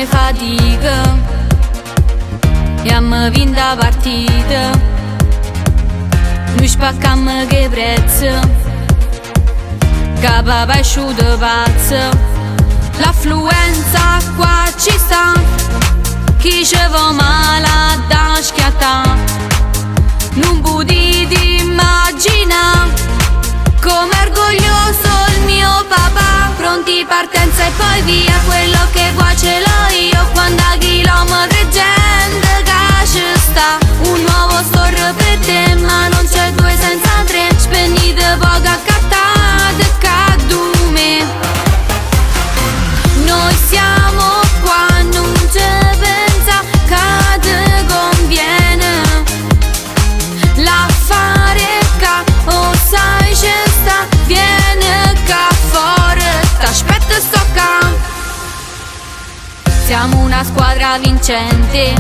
fame fatica e am vinta partita. Noi spaccam che prezzo, che papà è asciutto pazzo. L'affluenza qua ci sta, chi ci va male da schiattà. Non potete immaginare come orgoglioso il mio papà. Pronti partenza e poi via, quello che qua ce l'ho io. Quando a chilometri gente che ci sta. Un nuovo store per te, ma non c'è due senza tre. Spegnite poco accattate, cadume. Noi siamo qua, non ci pensa che ti conviene. L'affare ca, o sai c'è sta, viene ca fuori, t'aspetto sto ca. Siamo una squadra vincente,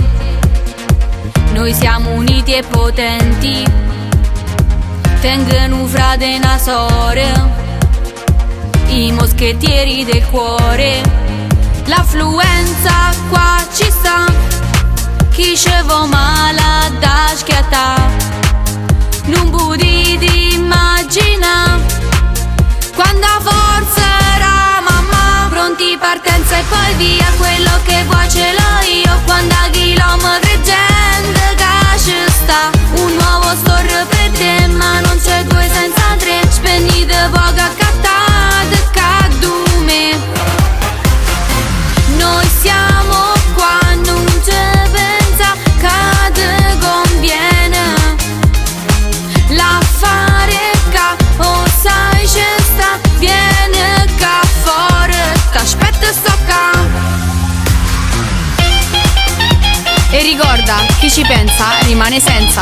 noi siamo uniti e potenti. Tengono frate e una sorella, i moschettieri del cuore. L'affluenza qua ci sta, chi ci va male da schiattà. Non potete immaginare quando forza era mamma. Pronti partenza e poi via, quello che vuoi ce l'ho io. Quando a chilometri gente che ci sta. Un nuovo store per te, ma non c'è due senza tre. Spegnite poco accattate, cadume. Noi siamo qua, non ci pensa che ti conviene. L'affare ca, o sai c'è sta, viene ca fuori, t'aspetto sto ca. E ricorda, chi ci pensa rimane senza.